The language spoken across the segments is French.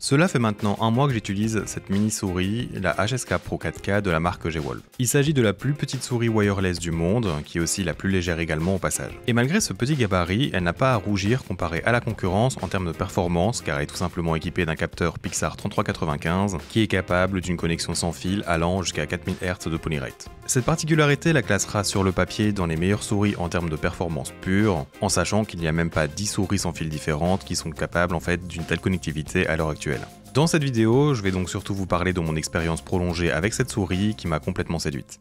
Cela fait maintenant un mois que j'utilise cette mini souris, la HSK Pro 4K de la marque G-Wolf. Il s'agit de la plus petite souris wireless du monde, qui est aussi la plus légère également au passage. Et malgré ce petit gabarit, elle n'a pas à rougir comparée à la concurrence en termes de performance, car elle est tout simplement équipée d'un capteur Pixar 3395 qui est capable d'une connexion sans fil allant jusqu'à 4000 Hz de polyrate. Cette particularité la classera sur le papier dans les meilleures souris en termes de performance pure, en sachant qu'il n'y a même pas 10 souris sans fil différentes qui sont capables en fait d'une telle connectivité à l'heure actuelle. Dans cette vidéo, je vais donc surtout vous parler de mon expérience prolongée avec cette souris qui m'a complètement séduite.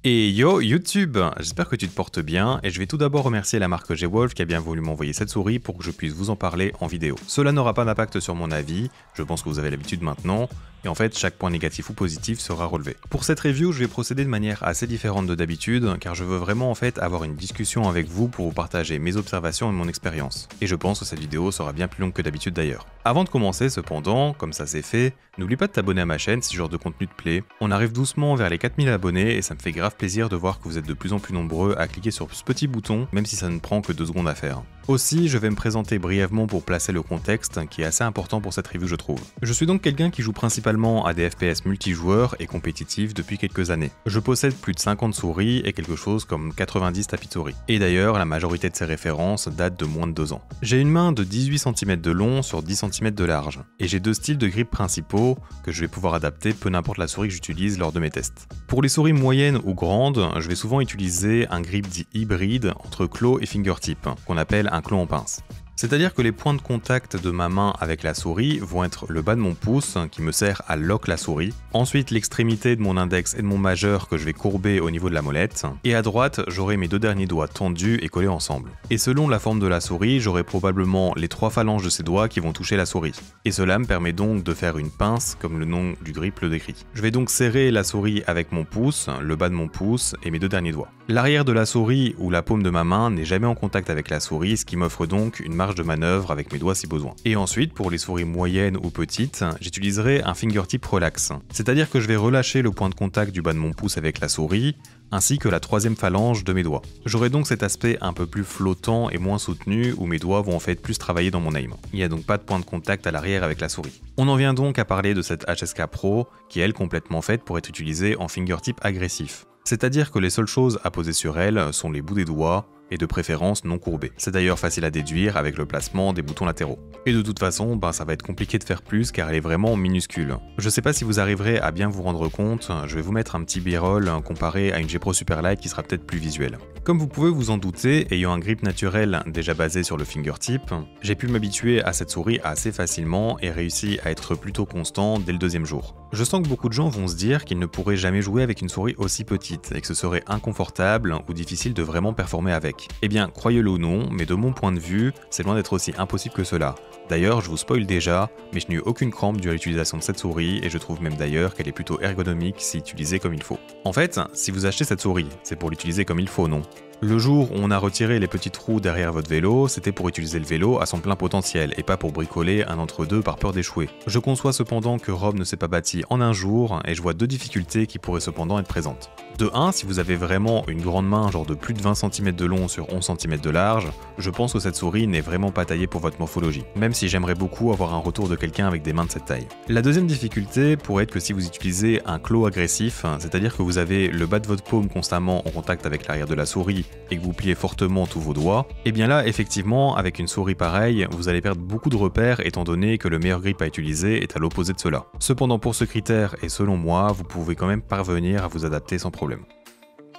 Et yo YouTube, j'espère que tu te portes bien et je vais tout d'abord remercier la marque G-Wolf qui a bien voulu m'envoyer cette souris pour que je puisse vous en parler en vidéo. Cela n'aura pas d'impact sur mon avis, je pense que vous avez l'habitude maintenant, et en fait chaque point négatif ou positif sera relevé. Pour cette review, je vais procéder de manière assez différente de d'habitude car je veux vraiment en fait avoir une discussion avec vous pour vous partager mes observations et mon expérience. Et je pense que cette vidéo sera bien plus longue que d'habitude d'ailleurs. Avant de commencer cependant, comme ça c'est fait, n'oublie pas de t'abonner à ma chaîne si ce genre de contenu te plaît. On arrive doucement vers les 4000 abonnés et ça me fait grave plaisir de voir que vous êtes de plus en plus nombreux à cliquer sur ce petit bouton, même si ça ne prend que 2 secondes à faire. Aussi, je vais me présenter brièvement pour placer le contexte qui est assez important pour cette review je trouve. Je suis donc quelqu'un qui joue principalement à des FPS multijoueurs et compétitifs depuis quelques années. Je possède plus de 50 souris et quelque chose comme 90 tapis de souris. Et d'ailleurs, la majorité de ces références datent de moins de 2 ans. J'ai une main de 18 cm de long sur 10 cm de large. Et j'ai 2 styles de grip principaux que je vais pouvoir adapter peu n'importe la souris que j'utilise lors de mes tests. Pour les souris moyennes ou grandes, je vais souvent utiliser un grip dit hybride entre claw et fingertip, qu'on appelle un claw en pince. C'est-à-dire que les points de contact de ma main avec la souris vont être le bas de mon pouce qui me sert à lock la souris, ensuite l'extrémité de mon index et de mon majeur que je vais courber au niveau de la molette, et à droite j'aurai mes 2 derniers doigts tendus et collés ensemble. Et selon la forme de la souris, j'aurai probablement les 3 phalanges de ces doigts qui vont toucher la souris. Et cela me permet donc de faire une pince comme le nom du grip le décrit. Je vais donc serrer la souris avec mon pouce, le bas de mon pouce et mes 2 derniers doigts. L'arrière de la souris ou la paume de ma main n'est jamais en contact avec la souris, ce qui m'offre donc une marge de manœuvre avec mes doigts si besoin. Et ensuite, pour les souris moyennes ou petites, j'utiliserai un fingertip relax. C'est-à-dire que je vais relâcher le point de contact du bas de mon pouce avec la souris, ainsi que la 3e phalange de mes doigts. J'aurai donc cet aspect un peu plus flottant et moins soutenu où mes doigts vont en fait plus travailler dans mon aim. Il n'y a donc pas de point de contact à l'arrière avec la souris. On en vient donc à parler de cette HSK Pro qui est elle complètement faite pour être utilisée en fingertip agressif. C'est-à-dire que les seules choses à poser sur elle sont les bouts des doigts, et de préférence non courbés. C'est d'ailleurs facile à déduire avec le placement des boutons latéraux. Et de toute façon, ça va être compliqué de faire plus car elle est vraiment minuscule. Je sais pas si vous arriverez à bien vous rendre compte, je vais vous mettre un petit b-roll comparé à une G Pro Superlight qui sera peut-être plus visuel. Comme vous pouvez vous en douter, ayant un grip naturel déjà basé sur le fingertip, j'ai pu m'habituer à cette souris assez facilement et réussi à être plutôt constant dès le 2e jour. Je sens que beaucoup de gens vont se dire qu'ils ne pourraient jamais jouer avec une souris aussi petite et que ce serait inconfortable ou difficile de vraiment performer avec. Eh bien, croyez-le ou non, mais de mon point de vue, c'est loin d'être aussi impossible que cela. D'ailleurs, je vous spoil déjà, mais je n'ai eu aucune crampe durant l'utilisation de cette souris et je trouve même d'ailleurs qu'elle est plutôt ergonomique si utilisée comme il faut. En fait, si vous achetez cette souris, c'est pour l'utiliser comme il faut, non ? Le jour où on a retiré les petits trous derrière votre vélo, c'était pour utiliser le vélo à son plein potentiel et pas pour bricoler un entre-deux par peur d'échouer. Je conçois cependant que Rome ne s'est pas bâti en un jour et je vois 2 difficultés qui pourraient cependant être présentes. De 1, si vous avez vraiment une grande main genre de plus de 20 cm de long sur 11 cm de large, je pense que cette souris n'est vraiment pas taillée pour votre morphologie, même si j'aimerais beaucoup avoir un retour de quelqu'un avec des mains de cette taille. La deuxième difficulté pourrait être que si vous utilisez un claw agressif, c'est-à-dire que vous avez le bas de votre paume constamment en contact avec l'arrière de la souris et que vous pliez fortement tous vos doigts, et bien là effectivement avec une souris pareille, vous allez perdre beaucoup de repères étant donné que le meilleur grip à utiliser est à l'opposé de cela. Cependant pour ce critère et selon moi, vous pouvez quand même parvenir à vous adapter sans problème.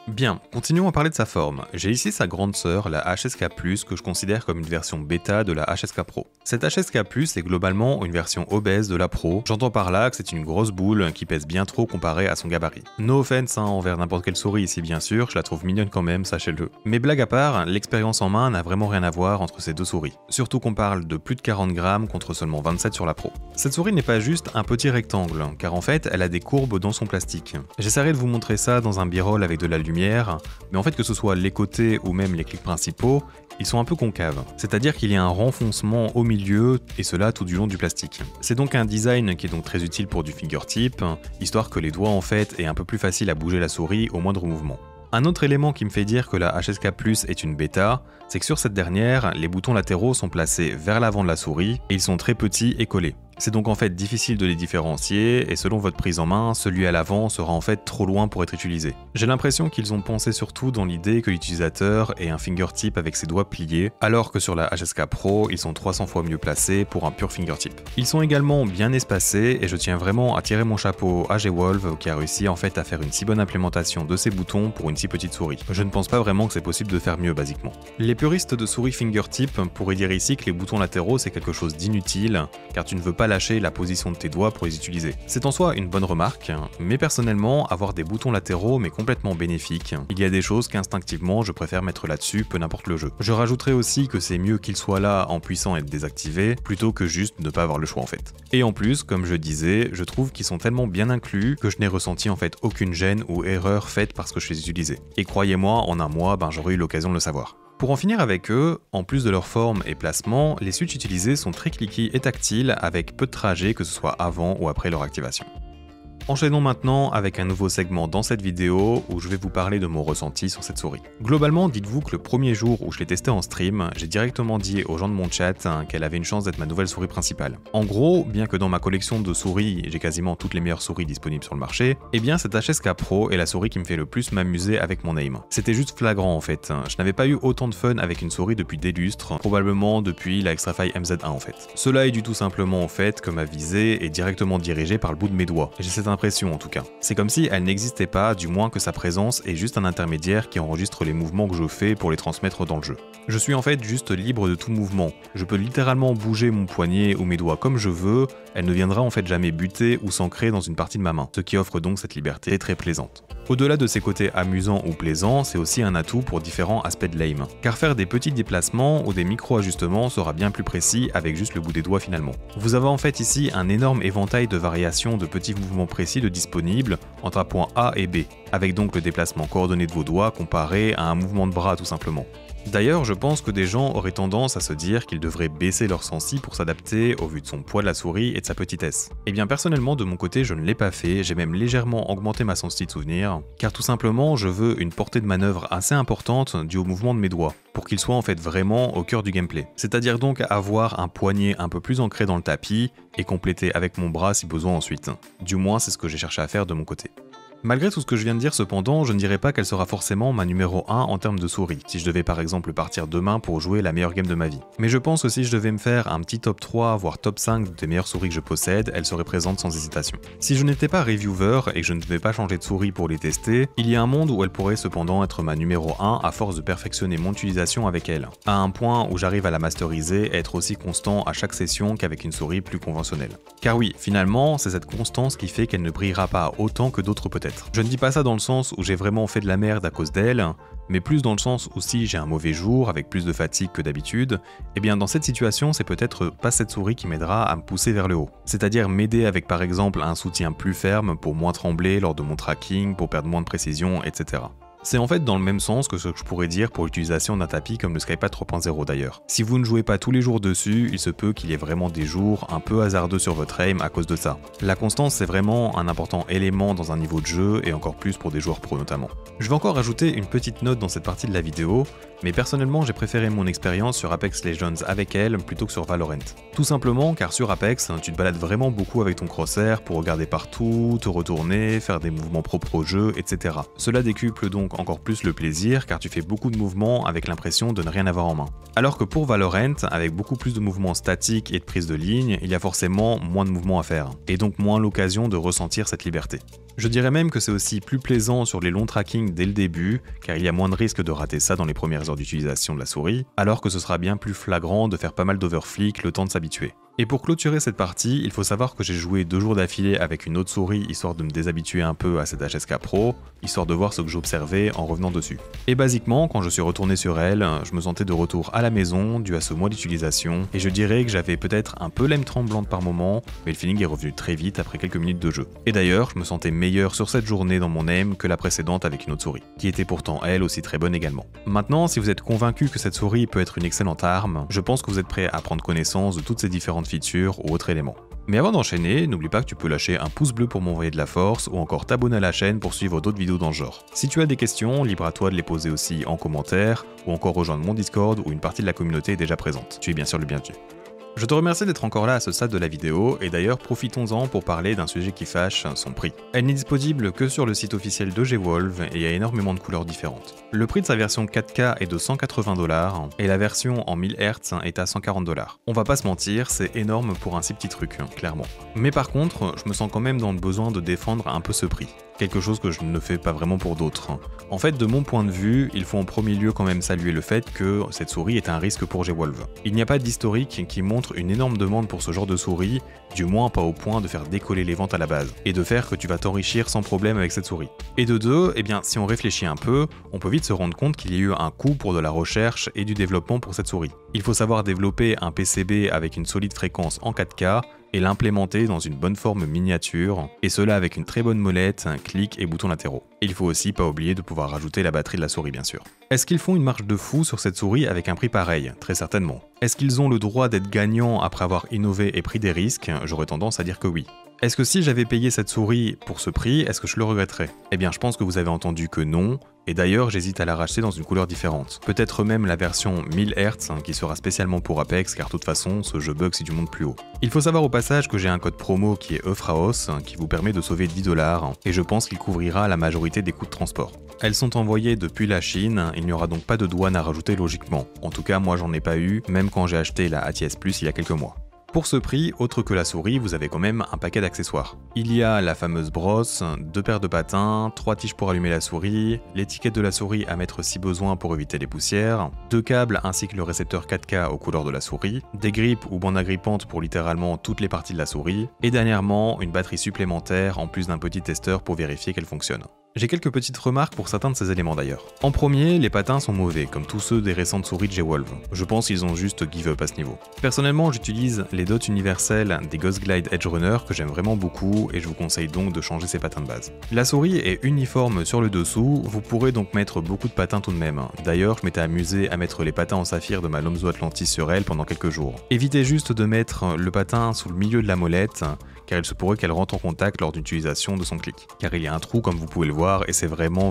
Bien, continuons à parler de sa forme. J'ai ici sa grande sœur, la HSK+, que je considère comme une version bêta de la HSK Pro. Cette HSK+, est globalement une version obèse de la Pro, j'entends par là que c'est une grosse boule qui pèse bien trop comparé à son gabarit. No offense envers n'importe quelle souris ici bien sûr, je la trouve mignonne quand même, sachez-le. Mais blague à part, l'expérience en main n'a vraiment rien à voir entre ces deux souris. Surtout qu'on parle de plus de 40 grammes contre seulement 27 sur la Pro. Cette souris n'est pas juste un petit rectangle, car en fait elle a des courbes dans son plastique. J'essaierai de vous montrer ça dans un b-roll avec de la lumière, mais en fait que ce soit les côtés ou même les clics principaux, ils sont un peu concaves. C'est-à-dire qu'il y a un renfoncement au milieu, et cela tout du long du plastique. C'est donc un design qui est donc très utile pour du fingertip, histoire que les doigts en fait aient un peu plus facile à bouger la souris au moindre mouvement. Un autre élément qui me fait dire que la HSK+ est une bêta, c'est que sur cette dernière, les boutons latéraux sont placés vers l'avant de la souris, et ils sont très petits et collés. C'est donc en fait difficile de les différencier et selon votre prise en main, celui à l'avant sera en fait trop loin pour être utilisé. J'ai l'impression qu'ils ont pensé surtout dans l'idée que l'utilisateur ait un fingertip avec ses doigts pliés, alors que sur la HSK Pro, ils sont 300 fois mieux placés pour un pur fingertip. Ils sont également bien espacés et je tiens vraiment à tirer mon chapeau à G-Wolf qui a réussi en fait à faire une si bonne implémentation de ces boutons pour une si petite souris. Je ne pense pas vraiment que c'est possible de faire mieux basiquement. Les puristes de souris fingertip pourraient dire ici que les boutons latéraux c'est quelque chose d'inutile, car tu ne veux pas lâcher la position de tes doigts pour les utiliser. C'est en soi une bonne remarque, mais personnellement, avoir des boutons latéraux m'est complètement bénéfique. Il y a des choses qu'instinctivement je préfère mettre là-dessus, peu n'importe le jeu. Je rajouterai aussi que c'est mieux qu'ils soient là en puissant être désactivés, plutôt que juste ne pas avoir le choix en fait. Et en plus, comme je disais, je trouve qu'ils sont tellement bien inclus que je n'ai ressenti en fait aucune gêne ou erreur faite parce que je les utilisais. Et croyez-moi, en un mois, j'aurais eu l'occasion de le savoir. Pour en finir avec eux, en plus de leur forme et placement, les switches utilisés sont très cliquis et tactiles avec peu de trajets que ce soit avant ou après leur activation. Enchaînons maintenant avec un nouveau segment dans cette vidéo où je vais vous parler de mon ressenti sur cette souris. Globalement, dites-vous que le premier jour où je l'ai testé en stream, j'ai directement dit aux gens de mon chat qu'elle avait une chance d'être ma nouvelle souris principale. En gros, bien que dans ma collection de souris, j'ai quasiment toutes les meilleures souris disponibles sur le marché, eh bien cette HSK Pro est la souris qui me fait le plus m'amuser avec mon aim. C'était juste flagrant en fait, je n'avais pas eu autant de fun avec une souris depuis des lustres, probablement depuis la Xtrfy MZ1 en fait. Cela est dû tout simplement au fait que ma visée est directement dirigée par le bout de mes doigts. J'ai cette impression en tout cas. C'est comme si elle n'existait pas, du moins que sa présence est juste un intermédiaire qui enregistre les mouvements que je fais pour les transmettre dans le jeu. Je suis en fait juste libre de tout mouvement. Je peux littéralement bouger mon poignet ou mes doigts comme je veux, elle ne viendra en fait jamais buter ou s'ancrer dans une partie de ma main, ce qui offre donc cette liberté très plaisante. Au-delà de ses côtés amusants ou plaisants, c'est aussi un atout pour différents aspects de l'aim, car faire des petits déplacements ou des micro-ajustements sera bien plus précis avec juste le bout des doigts finalement. Vous avez en fait ici un énorme éventail de variations de petits mouvements précis disponibles entre un point A et B, avec donc le déplacement coordonné de vos doigts comparé à un mouvement de bras tout simplement. D'ailleurs, je pense que des gens auraient tendance à se dire qu'ils devraient baisser leur sensi pour s'adapter au vu de son poids de la souris et de sa petitesse. Et bien personnellement de mon côté je ne l'ai pas fait, j'ai même légèrement augmenté ma sensi de souvenir, car tout simplement je veux une portée de manœuvre assez importante due au mouvement de mes doigts, pour qu'ils soient en fait vraiment au cœur du gameplay. C'est-à-dire donc avoir un poignet un peu plus ancré dans le tapis et compléter avec mon bras si besoin ensuite. Du moins c'est ce que j'ai cherché à faire de mon côté. Malgré tout ce que je viens de dire cependant, je ne dirais pas qu'elle sera forcément ma numéro 1 en termes de souris, si je devais par exemple partir demain pour jouer la meilleure game de ma vie. Mais je pense que si je devais me faire un petit top 3 voire top 5 des meilleures souris que je possède, elle serait présente sans hésitation. Si je n'étais pas reviewer et que je ne devais pas changer de souris pour les tester, il y a un monde où elle pourrait cependant être ma numéro 1 à force de perfectionner mon utilisation avec elle, à un point où j'arrive à la masteriser et être aussi constant à chaque session qu'avec une souris plus conventionnelle. Car oui, finalement, c'est cette constance qui fait qu'elle ne brillera pas autant que d'autres peut-être. Je ne dis pas ça dans le sens où j'ai vraiment fait de la merde à cause d'elle, mais plus dans le sens où si j'ai un mauvais jour avec plus de fatigue que d'habitude, et bien dans cette situation c'est peut-être pas cette souris qui m'aidera à me pousser vers le haut. C'est-à-dire m'aider avec par exemple un soutien plus ferme pour moins trembler lors de mon tracking, pour perdre moins de précision, etc. C'est en fait dans le même sens que ce que je pourrais dire pour l'utilisation d'un tapis comme le Skypad 3.0 d'ailleurs. Si vous ne jouez pas tous les jours dessus, il se peut qu'il y ait vraiment des jours un peu hasardeux sur votre aim à cause de ça. La constance c'est vraiment un important élément dans un niveau de jeu et encore plus pour des joueurs pro notamment. Je vais encore ajouter une petite note dans cette partie de la vidéo, mais personnellement j'ai préféré mon expérience sur Apex Legends avec elle plutôt que sur Valorant. Tout simplement car sur Apex, tu te balades vraiment beaucoup avec ton crosshair pour regarder partout, te retourner, faire des mouvements propres au jeu, etc. Cela décuple donc donc encore plus le plaisir car tu fais beaucoup de mouvements avec l'impression de ne rien avoir en main. Alors que pour Valorant, avec beaucoup plus de mouvements statiques et de prise de ligne, il y a forcément moins de mouvements à faire, et donc moins l'occasion de ressentir cette liberté. Je dirais même que c'est aussi plus plaisant sur les longs trackings dès le début, car il y a moins de risques de rater ça dans les premières heures d'utilisation de la souris, alors que ce sera bien plus flagrant de faire pas mal d'overflick le temps de s'habituer. Et pour clôturer cette partie, il faut savoir que j'ai joué 2 jours d'affilée avec une autre souris histoire de me déshabituer un peu à cette HSK Pro, histoire de voir ce que j'observais en revenant dessus. Et basiquement, quand je suis retourné sur elle, je me sentais de retour à la maison dû à ce mois d'utilisation, et je dirais que j'avais peut-être un peu l'aime tremblante par moment, mais le feeling est revenu très vite après quelques minutes de jeu. Et d'ailleurs, je me sentais meilleur sur cette journée dans mon aim que la précédente avec une autre souris, qui était pourtant elle aussi très bonne également. Maintenant, si vous êtes convaincu que cette souris peut être une excellente arme, je pense que vous êtes prêt à prendre connaissance de toutes ces différentes features ou autres éléments. Mais avant d'enchaîner, n'oublie pas que tu peux lâcher un pouce bleu pour m'envoyer de la force ou encore t'abonner à la chaîne pour suivre d'autres vidéos dans ce genre. Si tu as des questions, libre à toi de les poser aussi en commentaire ou encore rejoindre mon Discord où une partie de la communauté est déjà présente. Tu es bien sûr le bienvenu. Je te remercie d'être encore là à ce stade de la vidéo, et d'ailleurs profitons-en pour parler d'un sujet qui fâche, son prix. Elle n'est disponible que sur le site officiel de G-Wolve et il y a énormément de couleurs différentes. Le prix de sa version 4K est de 180$ et la version en 1000 Hz est à 140$. On va pas se mentir, c'est énorme pour un si petit truc, clairement. Mais par contre, je me sens quand même dans le besoin de défendre un peu ce prix. Quelque chose que je ne fais pas vraiment pour d'autres. En fait, de mon point de vue, il faut en premier lieu quand même saluer le fait que cette souris est un risque pour G-Wolve. Il n'y a pas d'historique qui montre une énorme demande pour ce genre de souris, du moins pas au point de faire décoller les ventes à la base, et de faire que tu vas t'enrichir sans problème avec cette souris. Et de deux, eh bien si on réfléchit un peu, on peut vite se rendre compte qu'il y a eu un coût pour de la recherche et du développement pour cette souris. Il faut savoir développer un PCB avec une solide fréquence en 4K, et l'implémenter dans une bonne forme miniature, et cela avec une très bonne molette, clic et boutons latéraux. Il faut aussi pas oublier de pouvoir rajouter la batterie de la souris bien sûr. Est-ce qu'ils font une marge de fou sur cette souris avec un prix pareil? Très certainement. Est-ce qu'ils ont le droit d'être gagnants après avoir innové et pris des risques? J'aurais tendance à dire que oui. Est-ce que si j'avais payé cette souris pour ce prix, est-ce que je le regretterais? Eh bien je pense que vous avez entendu que non, et d'ailleurs j'hésite à la racheter dans une couleur différente. Peut-être même la version 1000 Hz qui sera spécialement pour Apex car de toute façon ce jeu bug si tu montes plus haut. Il faut savoir au passage que j'ai un code promo qui est EUFRAOS qui vous permet de sauver 10$ et je pense qu'il couvrira la majorité des coûts de transport. Elles sont envoyées depuis la Chine, il n'y aura donc pas de douane à rajouter logiquement. En tout cas moi j'en ai pas eu, même quand j'ai acheté la ATS Plus il y a quelques mois. Pour ce prix, autre que la souris, vous avez quand même un paquet d'accessoires. Il y a la fameuse brosse, 2 paires de patins, 3 tiges pour allumer la souris, l'étiquette de la souris à mettre si besoin pour éviter les poussières, 2 câbles ainsi que le récepteur 4K aux couleurs de la souris, des grippes ou bandes agrippantes pour littéralement toutes les parties de la souris, et dernièrement une batterie supplémentaire en plus d'un petit testeur pour vérifier qu'elle fonctionne. J'ai quelques petites remarques pour certains de ces éléments d'ailleurs. En premier, les patins sont mauvais, comme tous ceux des récentes souris de G-Wolve. Je pense qu'ils ont juste give up à ce niveau. Personnellement, j'utilise les dots universels des Ghost Glide Edge Runner que j'aime vraiment beaucoup et je vous conseille donc de changer ces patins de base. La souris est uniforme sur le dessous, vous pourrez donc mettre beaucoup de patins tout de même. D'ailleurs, je m'étais amusé à mettre les patins en saphir de ma Lomzo Atlantis sur elle pendant quelques jours. Évitez juste de mettre le patin sous le milieu de la molette, car il se pourrait qu'elle rentre en contact lors d'une utilisation de son clic. Car il y a un trou comme vous pouvez le voir et c'est vraiment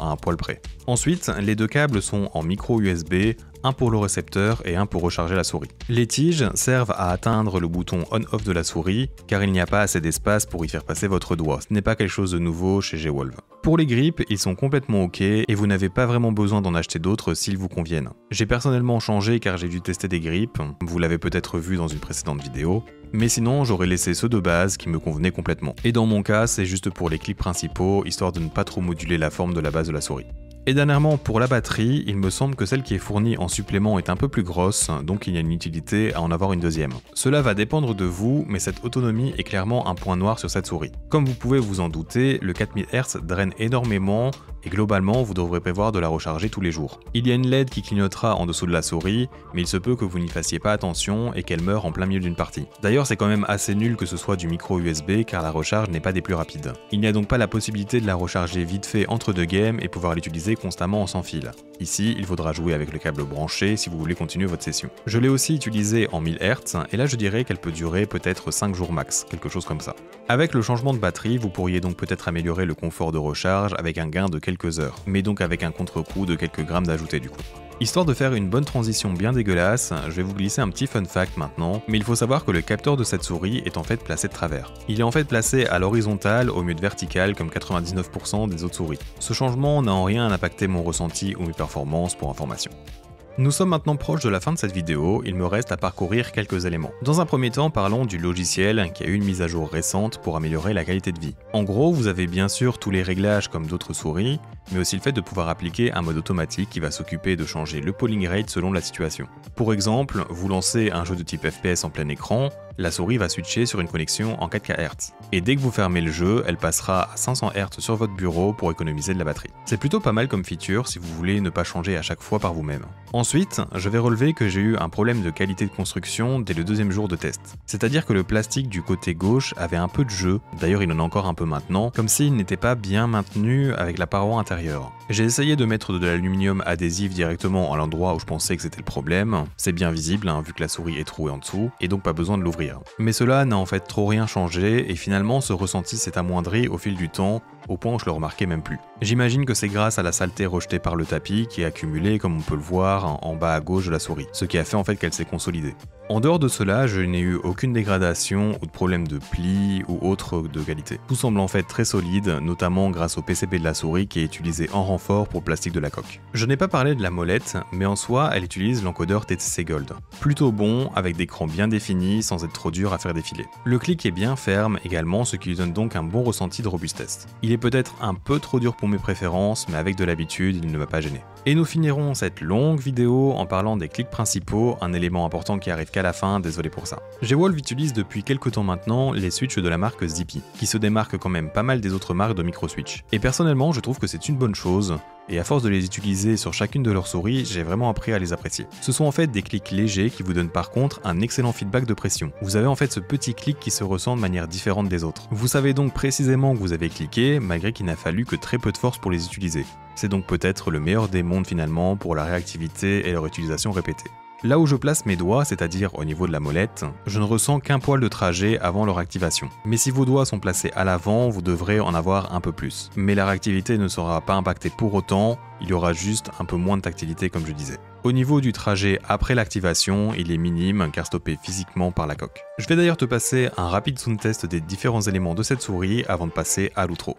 à un poil près. Ensuite, les 2 câbles sont en micro USB, un pour le récepteur et un pour recharger la souris. Les tiges servent à atteindre le bouton on-off de la souris, car il n'y a pas assez d'espace pour y faire passer votre doigt. Ce n'est pas quelque chose de nouveau chez G-Wolve. Pour les grips, ils sont complètement ok et vous n'avez pas vraiment besoin d'en acheter d'autres s'ils vous conviennent. J'ai personnellement changé car j'ai dû tester des grips, vous l'avez peut-être vu dans une précédente vidéo, mais sinon j'aurais laissé ceux de base qui me convenaient complètement. Et dans mon cas, c'est juste pour les clips principaux, histoire de ne pas trop moduler la forme de la base de la souris. Et dernièrement, pour la batterie, il me semble que celle qui est fournie en supplément est un peu plus grosse, donc il y a une utilité à en avoir une deuxième. Cela va dépendre de vous, mais cette autonomie est clairement un point noir sur cette souris. Comme vous pouvez vous en douter, le 4000 Hz draine énormément, et globalement, vous devrez prévoir de la recharger tous les jours. Il y a une LED qui clignotera en dessous de la souris, mais il se peut que vous n'y fassiez pas attention et qu'elle meure en plein milieu d'une partie. D'ailleurs, c'est quand même assez nul que ce soit du micro USB, car la recharge n'est pas des plus rapides. Il n'y a donc pas la possibilité de la recharger vite fait entre deux games et pouvoir l'utiliser constamment en sans fil. Ici, il faudra jouer avec le câble branché si vous voulez continuer votre session. Je l'ai aussi utilisée en 1000 Hz, et là je dirais qu'elle peut durer peut-être 5 jours max, quelque chose comme ça. Avec le changement de batterie, vous pourriez donc peut-être améliorer le confort de recharge avec un gain de quelques heures, mais donc avec un contre-coup de quelques grammes d'ajouté du coup. Histoire de faire une bonne transition bien dégueulasse, je vais vous glisser un petit fun fact maintenant, mais il faut savoir que le capteur de cette souris est en fait placé de travers. Il est en fait placé à l'horizontale au mieux de vertical comme 99% des autres souris. Ce changement n'a en rien impacté mon ressenti ou mes performances pour information. Nous sommes maintenant proches de la fin de cette vidéo, il me reste à parcourir quelques éléments. Dans un premier temps, parlons du logiciel qui a eu une mise à jour récente pour améliorer la qualité de vie. En gros, vous avez bien sûr tous les réglages comme d'autres souris, mais aussi le fait de pouvoir appliquer un mode automatique qui va s'occuper de changer le polling rate selon la situation. Pour exemple, vous lancez un jeu de type FPS en plein écran, la souris va switcher sur une connexion en 4K Hz. Et dès que vous fermez le jeu, elle passera à 500 Hz sur votre bureau pour économiser de la batterie. C'est plutôt pas mal comme feature si vous voulez ne pas changer à chaque fois par vous-même. Ensuite, je vais relever que j'ai eu un problème de qualité de construction dès le deuxième jour de test. C'est-à-dire que le plastique du côté gauche avait un peu de jeu, d'ailleurs il en a encore un peu maintenant, comme s'il n'était pas bien maintenu avec la paroi intérieure. J'ai essayé de mettre de l'aluminium adhésif directement à l'endroit où je pensais que c'était le problème, c'est bien visible vu que la souris est trouée en dessous, et donc pas besoin de l'ouvrir. Mais cela n'a en fait trop rien changé, et finalement ce ressenti s'est amoindri au fil du temps, au point où je le remarquais même plus. J'imagine que c'est grâce à la saleté rejetée par le tapis qui est accumulée comme on peut le voir en bas à gauche de la souris, ce qui a fait en fait qu'elle s'est consolidée. En dehors de cela, je n'ai eu aucune dégradation ou de problème de plis ou autre de qualité. Tout semble en fait très solide, notamment grâce au PCB de la souris qui est utilisé en renfort pour le plastique de la coque. Je n'ai pas parlé de la molette, mais en soi, elle utilise l'encodeur TTC Gold. Plutôt bon, avec d'écrans bien définis sans être trop dur à faire défiler. Le clic est bien ferme également, ce qui lui donne donc un bon ressenti de robustesse. Il est peut-être un peu trop dur pour mes préférences, mais avec de l'habitude, il ne m'a pas gêné. Et nous finirons cette longue vidéo en parlant des clics principaux, un élément important qui arrive qu'à la fin, désolé pour ça. G-Wolf utilise depuis quelques temps maintenant les switches de la marque Zippy, qui se démarquent quand même pas mal des autres marques de micro-switch. Et personnellement, je trouve que c'est une bonne chose, et à force de les utiliser sur chacune de leurs souris, j'ai vraiment appris à les apprécier. Ce sont en fait des clics légers qui vous donnent par contre un excellent feedback de pression. Vous avez en fait ce petit clic qui se ressent de manière différente des autres. Vous savez donc précisément que vous avez cliqué, malgré qu'il n'a fallu que très peu de force pour les utiliser. C'est donc peut-être le meilleur des mondes finalement pour la réactivité et leur utilisation répétée. Là où je place mes doigts, c'est-à-dire au niveau de la molette, je ne ressens qu'un poil de trajet avant leur activation. Mais si vos doigts sont placés à l'avant, vous devrez en avoir un peu plus. Mais la réactivité ne sera pas impactée pour autant, il y aura juste un peu moins de tactilité comme je disais. Au niveau du trajet après l'activation, il est minime car stoppé physiquement par la coque. Je vais d'ailleurs te passer un rapide sound test des différents éléments de cette souris avant de passer à l'outro.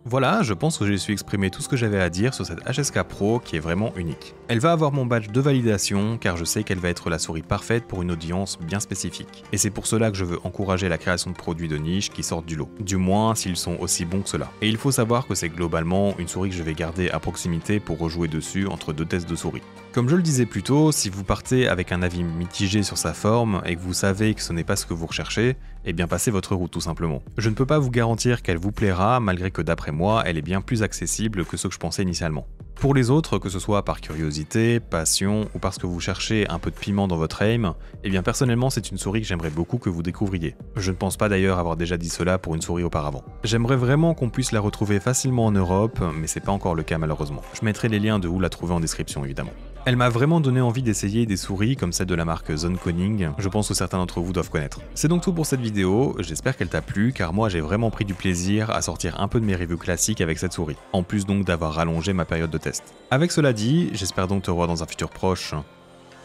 Voilà, je pense que j'ai su exprimer tout ce que j'avais à dire sur cette HSK Pro qui est vraiment unique. Elle va avoir mon badge de validation car je sais qu'elle va être la souris parfaite pour une audience bien spécifique. Et c'est pour cela que je veux encourager la création de produits de niche qui sortent du lot. Du moins s'ils sont aussi bons que cela. Et il faut savoir que c'est globalement une souris que je vais garder à proximité pour rejouer dessus entre deux tests de souris. Comme je le disais plus tôt, si vous partez avec un avis mitigé sur sa forme et que vous savez que ce n'est pas ce que vous recherchez, eh bien passez votre route tout simplement. Je ne peux pas vous garantir qu'elle vous plaira, malgré que d'après moi, elle est bien plus accessible que ce que je pensais initialement. Pour les autres, que ce soit par curiosité, passion ou parce que vous cherchez un peu de piment dans votre aim, eh bien personnellement c'est une souris que j'aimerais beaucoup que vous découvriez. Je ne pense pas d'ailleurs avoir déjà dit cela pour une souris auparavant. J'aimerais vraiment qu'on puisse la retrouver facilement en Europe, mais c'est pas encore le cas malheureusement. Je mettrai les liens de où la trouver en description évidemment. Elle m'a vraiment donné envie d'essayer des souris comme celle de la marque Zonconing, je pense que certains d'entre vous doivent connaître. C'est donc tout pour cette vidéo, j'espère qu'elle t'a plu car moi j'ai vraiment pris du plaisir à sortir un peu de mes reviews classiques avec cette souris, en plus donc d'avoir rallongé ma période de test. Avec cela dit, j'espère donc te revoir dans un futur proche,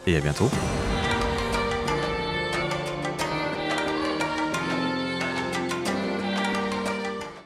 et à bientôt.